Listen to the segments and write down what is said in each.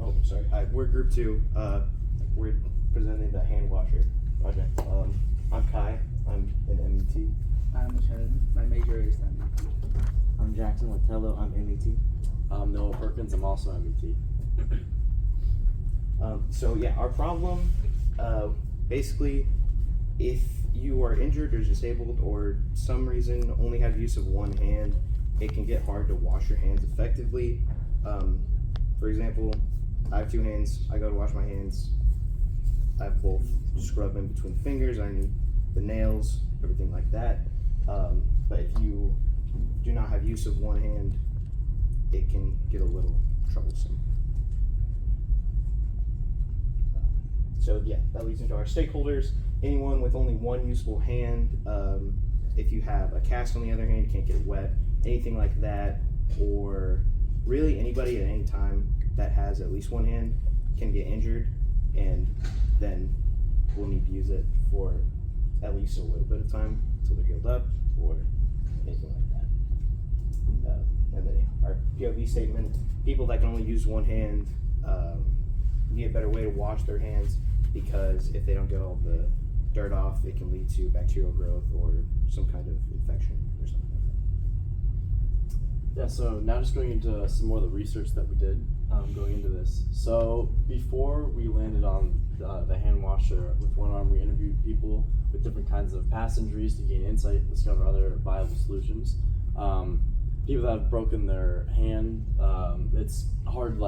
Oh, sorry. Hi, we're group 2. We're presenting the hand washer project. I'm Kai. I'm in MET. I'm Chen. My major is MET. I'm Jackson Latello. I'm MET. I'm Noah Perkins. I'm also MET. So yeah, our problem, basically, if you are injured or disabled or some reason only have use of one hand, it can get hard to wash your hands effectively. For example, I have 2 hands. I go to wash my hands. I have both scrub in between fingers, underneath the nails, everything like that. But if you do not have use of one hand, it can get a little troublesome. So yeah, that leads into our stakeholders. Anyone with only one usable hand, if you have a cast on the other hand, you can't get it wet, anything like that, or really anybody at any time that has at least one hand can get injured, and then we'll need to use it for at least a little bit of time until they're healed up or anything like that. And then our POV statement, people that can only use one hand need a better way to wash their hands, because if they don't get all the dirt off, it can lead to bacterial growth or some kind of infection or something like that. Yeah, so now just going into some more of the research that we did going into this. So before we landed on the hand washer with one arm, we interviewed people with different kinds of past injuries to gain insight and discover other viable solutions. People that have broken their hand, it's hard,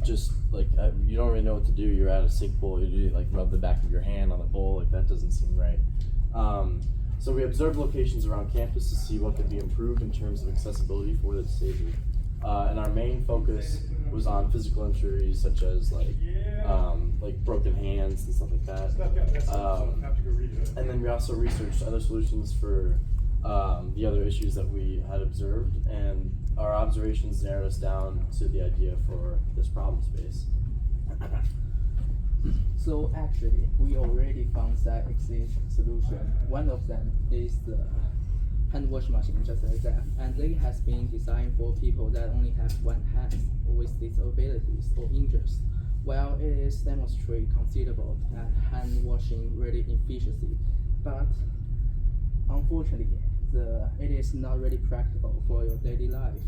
you don't really know what to do. You're at a sink bowl, you do rub the back of your hand on the bowl, that doesn't seem right. So we observed locations around campus to see what could be improved in terms of accessibility for the disabled. And our main focus was on physical injuries such as broken hands and stuff like that. And then we also researched other solutions for the other issues that we had observed, and our observations narrowed us down to the idea for this problem space. So actually, we already found that existing solution. One of them is the hand wash machine, just like that, and they has been designed for people that only have one hand with disabilities or injuries. While it is demonstrate considerable at hand washing really efficiency, but unfortunately, it is not really practical for your daily life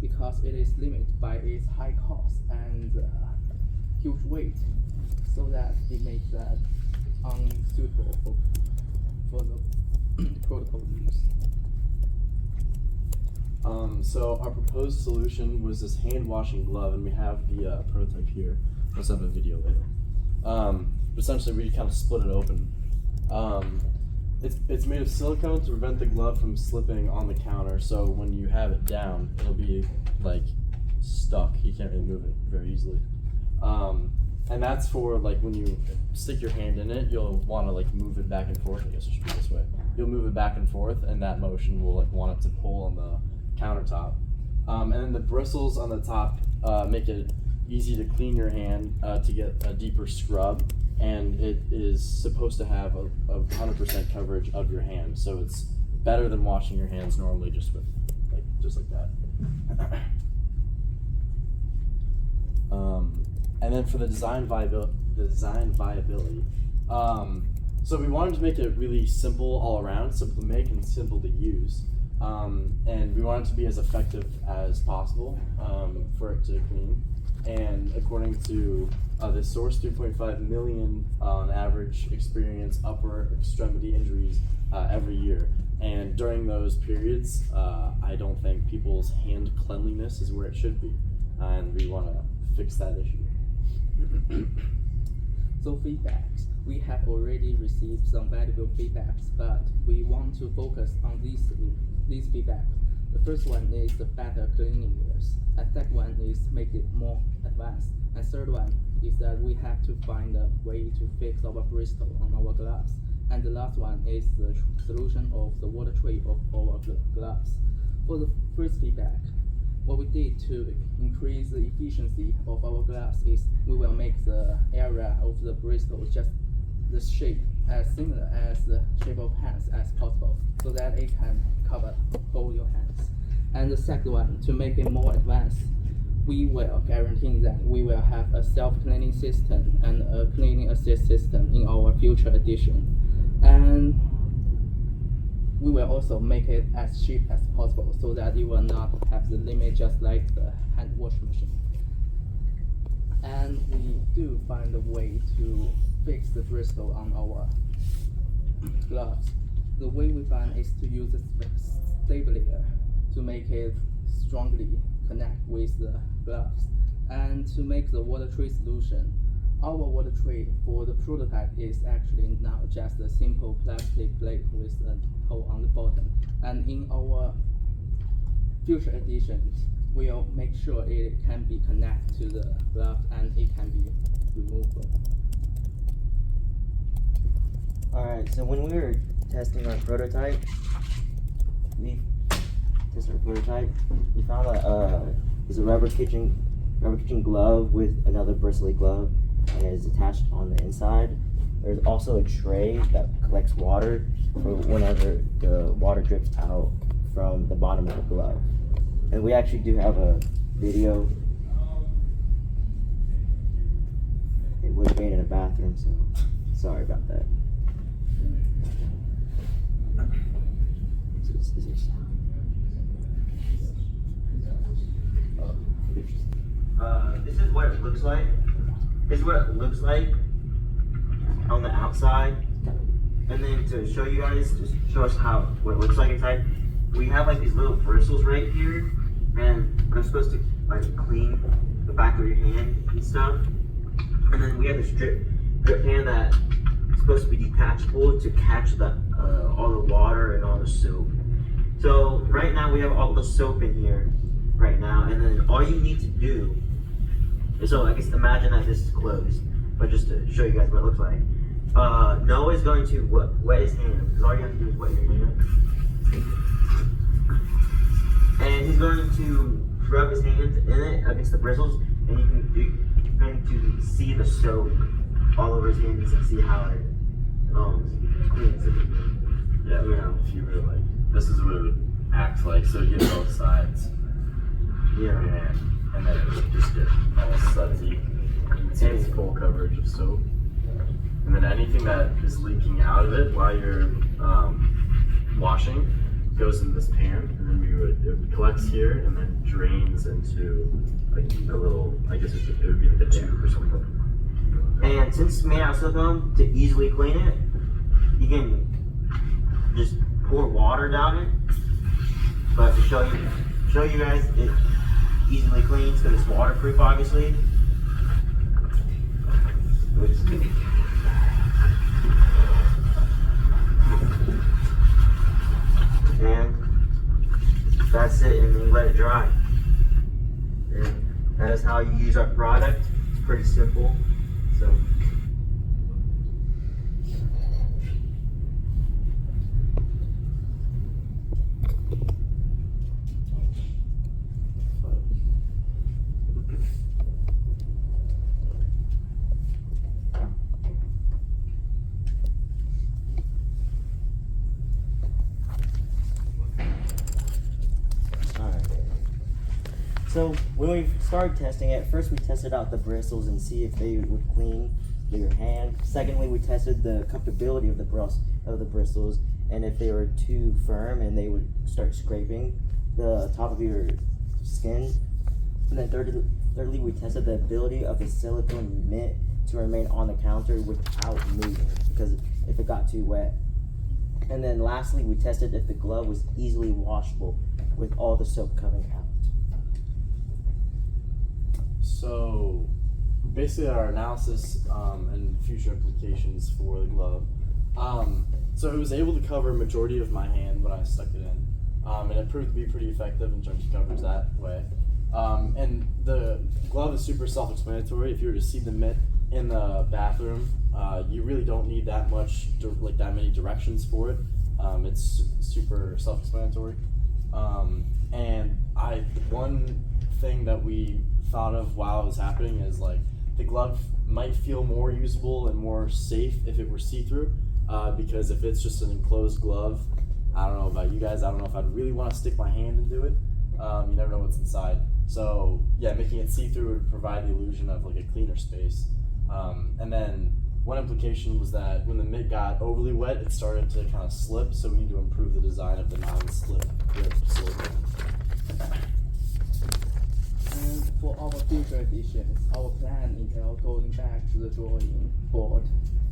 because it is limited by its high cost and huge weight, so that it makes that unsuitable for the protocol use. So our proposed solution was this hand washing glove, and we have the prototype here. Let's have a video later. Essentially, we kind of split it open. It's made of silicone to prevent the glove from slipping on the counter, so when you have it down, it'll be stuck. You can't really move it very easily. And that's for when you stick your hand in it, you'll want to move it back and forth. I guess it should be this way. You'll move it back and forth, and that motion will want it to pull on the countertop. And then the bristles on the top make it easy to clean your hand to get a deeper scrub. And it is supposed to have a 100% coverage of your hand, so it's better than washing your hands normally just like that. And then for the design viability, so we wanted to make it really simple all around, simple to make and simple to use, and we wanted it to be as effective as possible for it to clean. And according to this source, 3.5 million on average experience upper extremity injuries every year. And during those periods, I don't think people's hand cleanliness is where it should be. And we want to fix that issue. So feedbacks. We have already received some valuable feedbacks, but we want to focus on these feedback. The first one is the better cleanliness, and second one is make it more advanced, and third one is that we have to find a way to fix our bristle on our gloves, and the last one is the solution of the water treatment of our gloves. For the first feedback, what we did to increase the efficiency of our gloves is we will make the area of the bristle just the shape as similar as the shape of hands as possible, so that it can cover all your hands. And the second one, to make it more advanced, we will guarantee that we will have a self-cleaning system and a cleaning assist system in our future edition. And we will also make it as cheap as possible so that you will not have the limit just like the hand wash machine. And we do find a way to fix the bristle on our gloves. The way we find is to use a stabilizer to make it strongly connect with the gloves. And to make the water-free solution, our water-free for the prototype is actually now just a simple plastic plate with a hole on the bottom. And in our future editions, we'll make sure it can be connected to the glove and it can be removable. Alright, so when we were testing our prototype, we found that there's a rubber kitchen glove with another bristly glove, and it is attached on the inside. There's also a tray that collects water for whenever the water drips out from the bottom of the glove. And we actually do have a video. It was made in a bathroom, so sorry about that. This is what it looks like. This is what it looks like on the outside. And then to show you guys, just show us what it looks like inside. We have like these little bristles right here, and I'm supposed to like clean the back of your hand and stuff. And then we have this drip pan that's supposed to be detachable to catch all the water and all the soap. So right now we have all the soap in here right now, and then all you need to do is, so I guess imagine that this is closed, but just to show you guys what it looks like. Noah is going to wet his hand, because all you have to do is wet your hand. And he's going to rub his hands in it against the bristles, and you're going to see the soap all over his hands and see how it cleans it. Yeah, You know. if you were like, this is what it would act like. So you get both sides. Yeah. And then it would just get all sudsy. It's its full coverage of soap. And then anything that is leaking out of it while you're washing goes in this pan, and then it collects here and then drains into like a little, I guess it would be like a tube or something. And since it's made out of silicone, to easily clean it, you can just pour water down it. But to show you guys, it easily cleans because it's waterproof, obviously. And that's it, and then you let it dry. And that is how you use our product. It's pretty simple. So. So when we started testing it, first we tested out the bristles and see if they would clean your hand. Secondly, we tested the comfortability of the bristles and if they were too firm and they would start scraping the top of your skin. And then thirdly, we tested the ability of the silicone mitt to remain on the counter without moving, because if it got too wet. And then lastly, we tested if the glove was easily washable with all the soap coming out. So basically our analysis and future implications for the glove. So it was able to cover a majority of my hand when I stuck it in. And it proved to be pretty effective in terms of coverage that way. And the glove is super self-explanatory. If you were to see the mitt in the bathroom, you really don't need that many directions for it. It's super self-explanatory. And one thing that we thought of while it was happening is like the glove might feel more usable and more safe if it were see-through, because if it's just an enclosed glove, I don't know about you guys, I don't know if I'd really want to stick my hand into it. You never know what's inside. So yeah, making it see-through would provide the illusion of like a cleaner space. And then one implication was that when the mitt got overly wet, it started to kind of slip. So we need to improve the design of the non-slip grip silicone. And for our future editions, our plan entails going back to the drawing board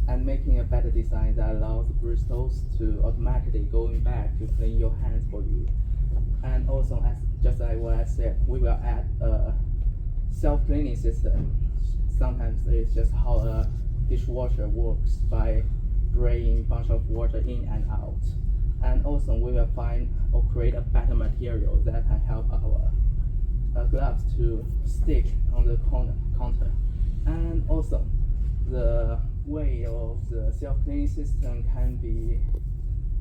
and making a better design that allows the bristles to automatically going back to clean your hands for you. And also, as just like what I said, we will add a self-cleaning system. Sometimes it's just how a dishwasher works by spraying a bunch of water in and out. And also, we will find or create a better material that can help our gloves to stick on the counter. And also, the way of the self-cleaning system can be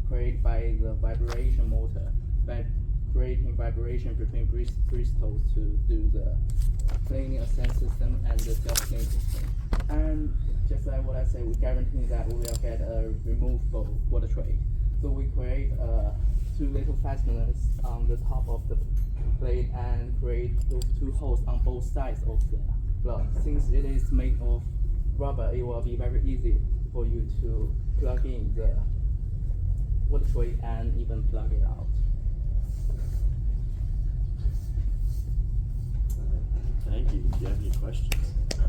created by the vibration motor, by creating vibration between bristles to do the cleaning assent system and the self-cleaning system. And just like what I said, we guarantee that we will get a removable water tray. So we create two little fasteners on the top of the plate and create those two holes on both sides of the glove. Since it is made of rubber, it will be very easy for you to plug in the water tray and even plug it out. Thank you. Do you have any questions?